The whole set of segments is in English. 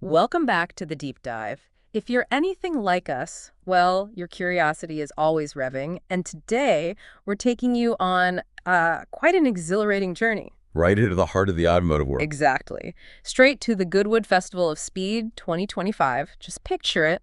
Welcome back to the deep dive. If you're anything like us, well, your curiosity is always revving, and today we're taking you on quite an exhilarating journey. Right into the heart of the automotive world. Exactly. Straight to the Goodwood Festival of Speed 2025. Just picture it.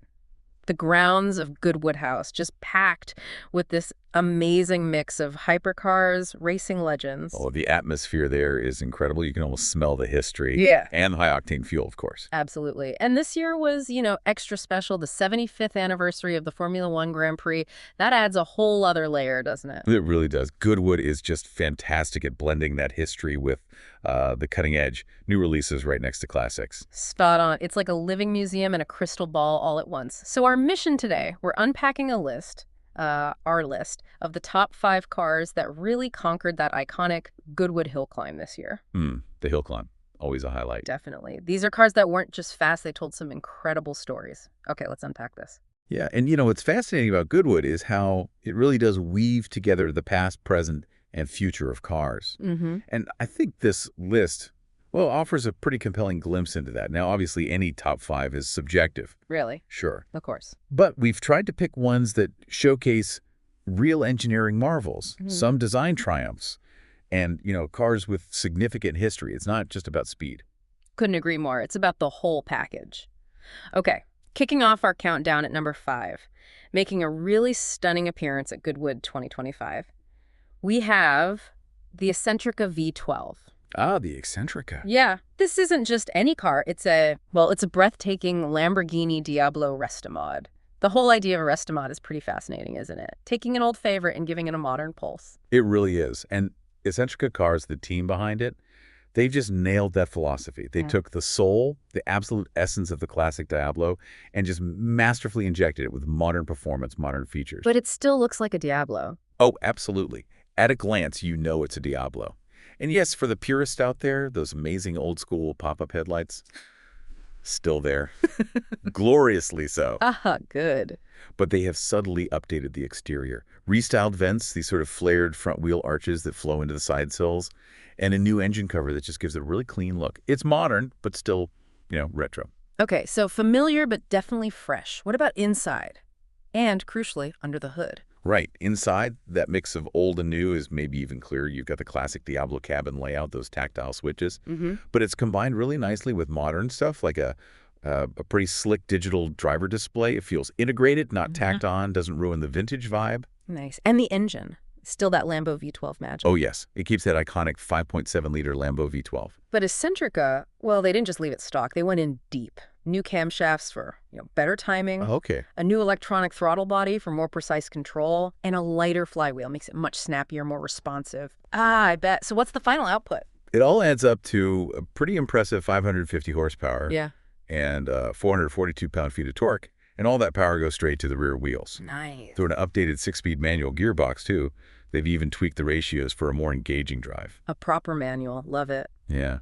The grounds of Goodwood House, just packed with this amazing mix of hypercars, racing legends. Oh, the atmosphere there is incredible. You can almost smell the history. Yeah. And the high-octane fuel, of course. Absolutely. And this year was, extra special, the 75th anniversary of the Formula One Grand Prix. That adds a whole other layer, doesn't it? It really does. Goodwood is just fantastic at blending that history with the cutting edge. New releases right next to classics. Spot on. It's like a living museum and a crystal ball all at once. So our mission today, we're unpacking a list, our list, of the top 5 cars that really conquered that iconic Goodwood hill climb this year. The hill climb. Always a highlight. Definitely. These are cars that weren't just fast, they told some incredible stories. Okay, let's unpack this. Yeah, and what's fascinating about Goodwood is how it really does weave together the past, present, and future of cars. Mm-hmm. And I think this list, well, offers a pretty compelling glimpse into that. Now, obviously, any top 5 is subjective. Really? Sure. Of course. But we've tried to pick ones that showcase real engineering marvels, some design triumphs, and, cars with significant history. It's not just about speed. Couldn't agree more. It's about the whole package. Okay, kicking off our countdown at number 5, making a really stunning appearance at Goodwood 2025. We have the Eccentrica V12. Ah, the Eccentrica. Yeah, this isn't just any car. It's a breathtaking Lamborghini Diablo Restomod. The whole idea of a Restomod is pretty fascinating, isn't it? Taking an old favorite and giving it a modern pulse. It really is. And Eccentrica Cars, the team behind it, they just nailed that philosophy. They took the soul, the absolute essence of the classic Diablo, and just masterfully injected it with modern performance, modern features. But it still looks like a Diablo. Oh, absolutely. At a glance, you know it's a Diablo. And yes, for the purist out there, those amazing old-school pop-up headlights, still there. Gloriously so. Good. But they have subtly updated the exterior. Restyled vents, these sort of flared front wheel arches that flow into the side sills, and a new engine cover that just gives it a really clean look. It's modern, but still, retro. Okay, so familiar but definitely fresh. What about inside? And, crucially, under the hood. Right. Inside, that mix of old and new is maybe even clearer. You've got the classic Diablo cabin layout, those tactile switches. But it's combined really nicely with modern stuff, like a pretty slick digital driver display. It feels integrated, not tacked on, doesn't ruin the vintage vibe. Nice. And the engine. Still that Lambo V12 magic. Oh, yes. It keeps that iconic 5.7-liter Lambo V12. But Eccentrica, well, they didn't just leave it stock. They went in deep. New camshafts for, better timing. Okay. A new electronic throttle body for more precise control. And a lighter flywheel makes it much snappier, more responsive. I bet. So what's the final output? It all adds up to a pretty impressive 550 horsepower. Yeah. And 442 pound-feet of torque. And all that power goes straight to the rear wheels. Nice. Through an updated 6-speed manual gearbox, too. They've even tweaked the ratios for a more engaging drive. A proper manual. Love it. Yeah.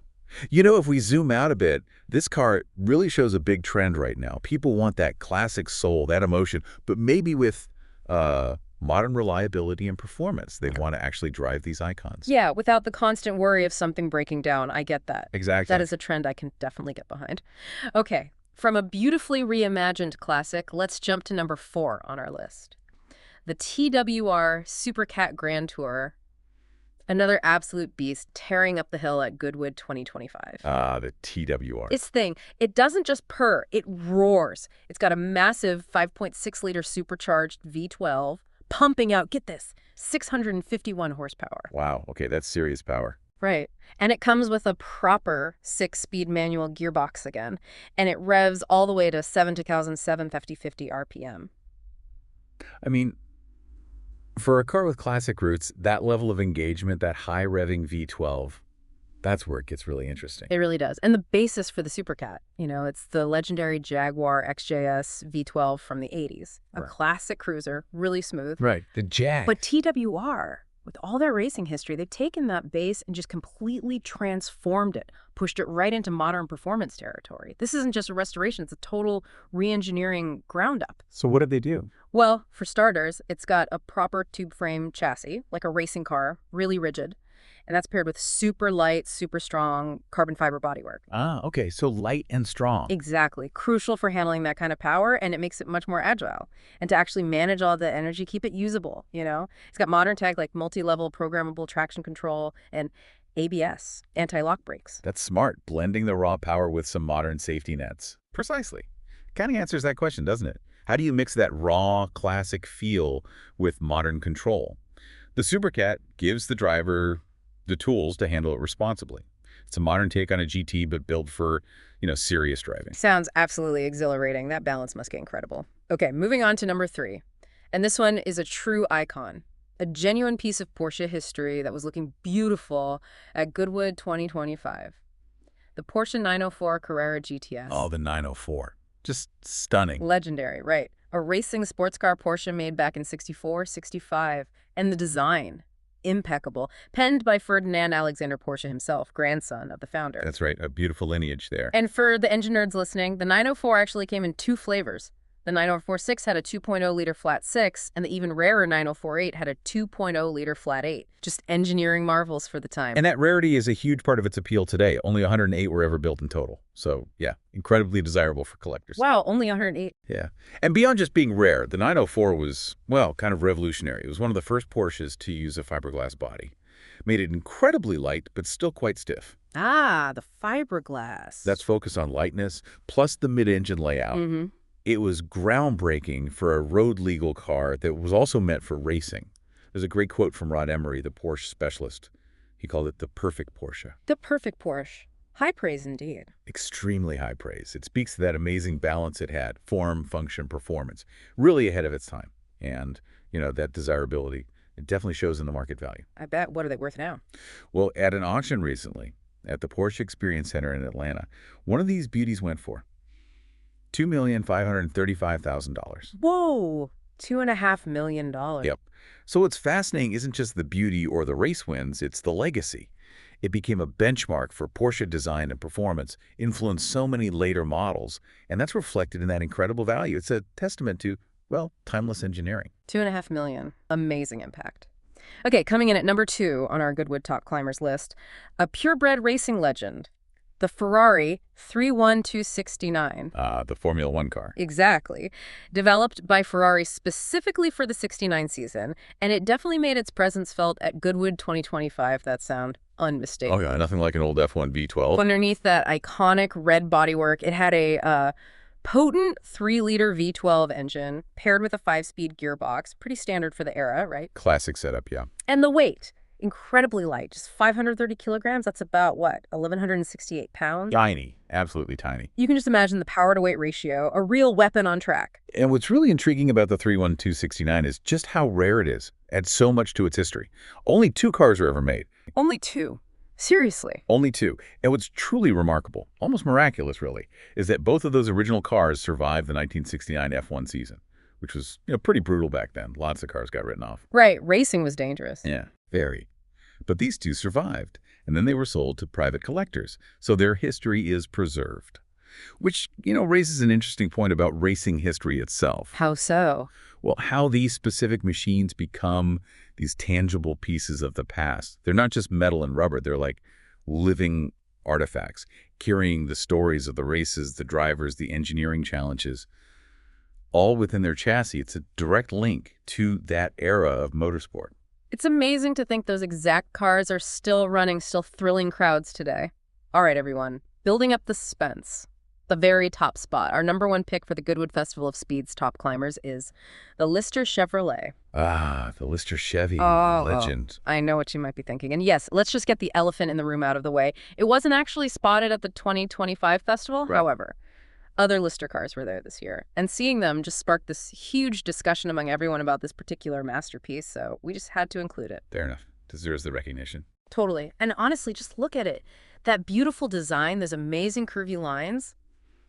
If we zoom out a bit, this car really shows a big trend right now. People want that classic soul, that emotion, but maybe with modern reliability and performance. They want to actually drive these icons. Yeah, without the constant worry of something breaking down. I get that. Exactly. That is a trend I can definitely get behind. Okay, from a beautifully reimagined classic, let's jump to number 4 on our list. The TWWR Supercat Grand Tour. Another absolute beast tearing up the hill at Goodwood 2025. Ah, the TWR. Its thing, it doesn't just purr, it roars. It's got a massive 5.6-liter supercharged V12 pumping out, get this, 651 horsepower. Wow. Okay, that's serious power. Right. And it comes with a proper 6-speed manual gearbox again. And it revs all the way to 7,750 RPM. I mean, for a car with classic roots, that level of engagement, that high revving V12, that's where it gets really interesting. It really does. And the basis for the Supercat, it's the legendary Jaguar XJS V12 from the 80s. A classic cruiser, really smooth. Right, the Jag. But TWR, with all their racing history, they've taken that base and just completely transformed it, pushed it right into modern performance territory. This isn't just a restoration, it's a total re-engineering ground up. So what did they do? Well, for starters, it's got a proper tube frame chassis, like a racing car, really rigid. And that's paired with super light, super strong carbon fiber bodywork. Ah, okay, so light and strong. Exactly. Crucial for handling that kind of power, and it makes it much more agile. And to actually manage all the energy, keep it usable, you know? It's got modern tech like multi-level programmable traction control and ABS, anti-lock brakes. That's smart, blending the raw power with some modern safety nets. Precisely. Kind of answers that question, doesn't it? How do you mix that raw, classic feel with modern control? The Supercat gives the driver the tools to handle it responsibly. It's a modern take on a GT, but built for, serious driving. Sounds absolutely exhilarating. That balance must get incredible. Okay, moving on to number 3. And this one is a true icon. A genuine piece of Porsche history that was looking beautiful at Goodwood 2025. The Porsche 904 Carrera GTS. Oh, the 904. Just stunning. Legendary, right. A racing sports car Porsche made back in 64, 65. And the design, impeccable. Penned by Ferdinand Alexander Porsche himself, grandson of the founder. That's right, a beautiful lineage there. And for the engine nerds listening, the 904 actually came in 2 flavors. The 904-6 had a 2.0-liter flat 6, and the even rarer 904-8 had a 2.0-liter flat 8. Just engineering marvels for the time. And that rarity is a huge part of its appeal today. Only 108 were ever built in total. So, yeah, incredibly desirable for collectors. Wow, only 108. Yeah. And beyond just being rare, the 904 was, well, kind of revolutionary. It was one of the first Porsches to use a fiberglass body. Made it incredibly light, but still quite stiff. Ah, the fiberglass. That's focused on lightness, plus the mid-engine layout. Mm-hmm. It was groundbreaking for a road-legal car that was also meant for racing. There's a great quote from Rod Emery, the Porsche specialist. He called it the perfect Porsche. The perfect Porsche. High praise indeed. Extremely high praise. It speaks to that amazing balance it had, form, function, performance. Really ahead of its time. And, that desirability, it definitely shows in the market value. I bet. What are they worth now? Well, at an auction recently, at the Porsche Experience Center in Atlanta, one of these beauties went for $2,535,000. Whoa, $2.5 million. Yep. So what's fascinating isn't just the beauty or the race wins, it's the legacy. It became a benchmark for Porsche design and performance, influenced so many later models, and that's reflected in that incredible value. It's a testament to, well, timeless engineering. $2.5 million. Amazing impact. Okay, coming in at number 2 on our Goodwood Top Climbers list, a purebred racing legend. The Ferrari 31269. The Formula One car. Exactly. Developed by Ferrari specifically for the 69 season, and it definitely made its presence felt at Goodwood 2025. That sound unmistakable. Oh, yeah, nothing like an old F1 V12. Underneath that iconic red bodywork, it had a potent 3-liter V12 engine paired with a 5-speed gearbox. Pretty standard for the era, right? Classic setup, yeah. And the weight. Incredibly light, just 530 kilograms. That's about, 1,168 pounds? Tiny, absolutely tiny. You can just imagine the power-to-weight ratio, a real weapon on track. And what's really intriguing about the 31269 is just how rare it is. Adds so much to its history. Only 2 cars were ever made. Only 2. Seriously. Only 2. And what's truly remarkable, almost miraculous really, is that both of those original cars survived the 1969 F1 season, which was pretty brutal back then. Lots of cars got written off. Right. Racing was dangerous. Yeah, very. But these 2 survived, and then they were sold to private collectors, so their history is preserved. Which, raises an interesting point about racing history itself. How so? Well, how these specific machines become these tangible pieces of the past. They're not just metal and rubber, they're like living artifacts, carrying the stories of the races, the drivers, the engineering challenges, all within their chassis. It's a direct link to that era of motorsport. It's amazing to think those exact cars are still running, still thrilling crowds today. All right, everyone, building up the suspense. The very top spot, our number 1 pick for the Goodwood Festival of Speed's top climbers is the Lister Chevrolet. Ah, the Lister Chevy, legend. I know what you might be thinking. And yes, let's just get the elephant in the room out of the way. It wasn't actually spotted at the 2025 festival, right. However. Other Lister cars were there this year, and seeing them just sparked this huge discussion among everyone about this particular masterpiece, so we just had to include it. Fair enough. Deserves the recognition. Totally. And honestly, just look at it. That beautiful design, those amazing curvy lines.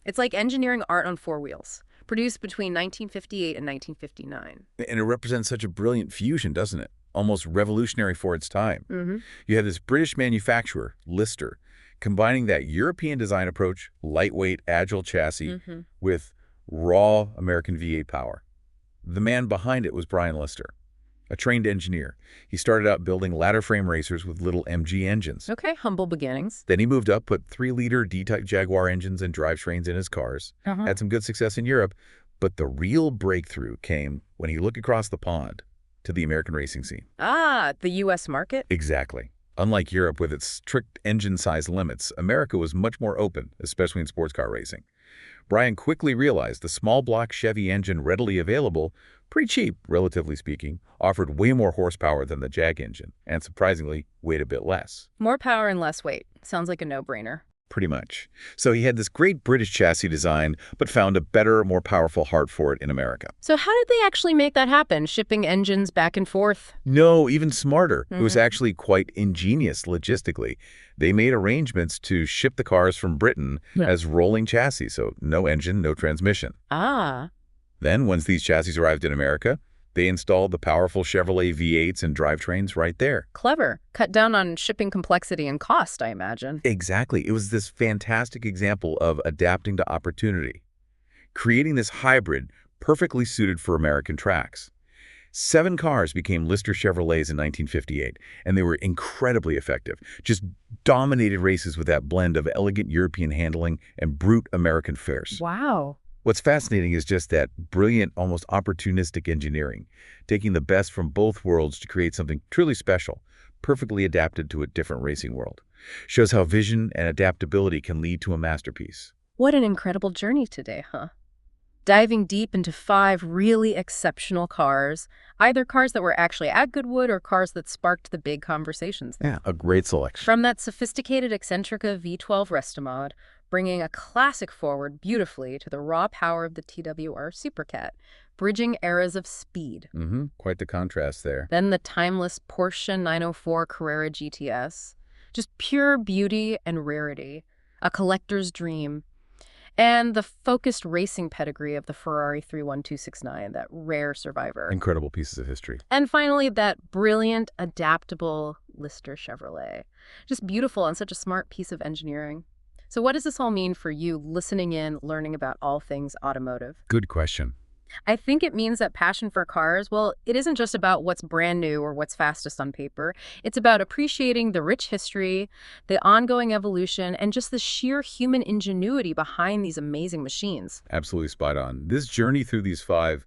It's like engineering art on 4 wheels, produced between 1958 and 1959. And it represents such a brilliant fusion, doesn't it? Almost revolutionary for its time. Mm-hmm. You have this British manufacturer, Lister, combining that European design approach, lightweight, agile chassis, with raw American V8 power. The man behind it was Brian Lister, a trained engineer. He started out building ladder frame racers with little MG engines. Okay, humble beginnings. Then he moved up, put 3-liter D-type Jaguar engines and drivetrains in his cars. Had some good success in Europe, but the real breakthrough came when he looked across the pond to the American racing scene. Ah, the U.S. market? Exactly. Unlike Europe with its strict engine size limits, America was much more open, especially in sports car racing. Brian quickly realized the small block Chevy engine readily available, pretty cheap, relatively speaking, offered way more horsepower than the Jag engine, and surprisingly, weighed a bit less. More power and less weight. Sounds like a no-brainer. Pretty much. So he had this great British chassis design, but found a better, more powerful heart for it in America. So how did they actually make that happen, shipping engines back and forth? No, even smarter. It was actually quite ingenious logistically. They made arrangements to ship the cars from Britain as rolling chassis, so no engine, no transmission. Ah. Then, once these chassis arrived in America, they installed the powerful Chevrolet V8s and drivetrains right there. Clever. Cut down on shipping complexity and cost, I imagine. Exactly. It was this fantastic example of adapting to opportunity, creating this hybrid perfectly suited for American tracks. 7 cars became Lister Chevrolets in 1958, and they were incredibly effective. Just dominated races with that blend of elegant European handling and brute American flares. Wow. What's fascinating is just that brilliant, almost opportunistic engineering, taking the best from both worlds to create something truly special, perfectly adapted to a different racing world. Shows how vision and adaptability can lead to a masterpiece. What an incredible journey today, huh? Diving deep into 5 really exceptional cars, either cars that were actually at Goodwood or cars that sparked the big conversations. Yeah, a great selection. From that sophisticated Eccentrica V12 Restomod, bringing a classic forward beautifully to the raw power of the TWWR Supercat, bridging eras of speed. Quite the contrast there. Then the timeless Porsche 904 Carrera GTS, just pure beauty and rarity, a collector's dream. And the focused racing pedigree of the Ferrari 31269, that rare survivor. Incredible pieces of history. And finally, that brilliant, adaptable Lister Chevrolet. Just beautiful and such a smart piece of engineering. So what does this all mean for you listening in, learning about all things automotive? Good question. I think it means that passion for cars, well, it isn't just about what's brand new or what's fastest on paper. It's about appreciating the rich history, the ongoing evolution, and just the sheer human ingenuity behind these amazing machines. Absolutely spot on. This journey through these 5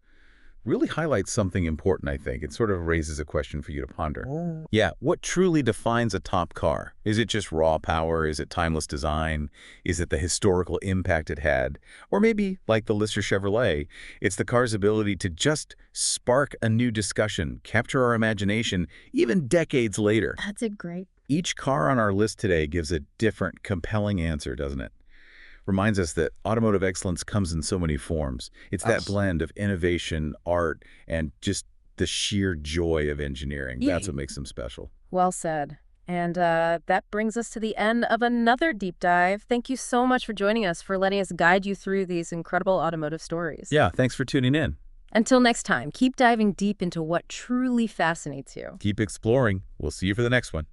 really highlights something important, I think. It sort of raises a question for you to ponder. Yeah, what truly defines a top car? Is it just raw power? Is it timeless design? Is it the historical impact it had? Or maybe, like the Lister Chevrolet, it's the car's ability to just spark a new discussion, capture our imagination, even decades later. That's a great... Each car on our list today gives a different, compelling answer, doesn't it? Reminds us that automotive excellence comes in so many forms. It's that blend of innovation, art, and just the sheer joy of engineering. That's what makes them special. Well said. And that brings us to the end of another deep dive. Thank you so much for joining us, for letting us guide you through these incredible automotive stories. Yeah, thanks for tuning in. Until next time, keep diving deep into what truly fascinates you. Keep exploring. We'll see you for the next one.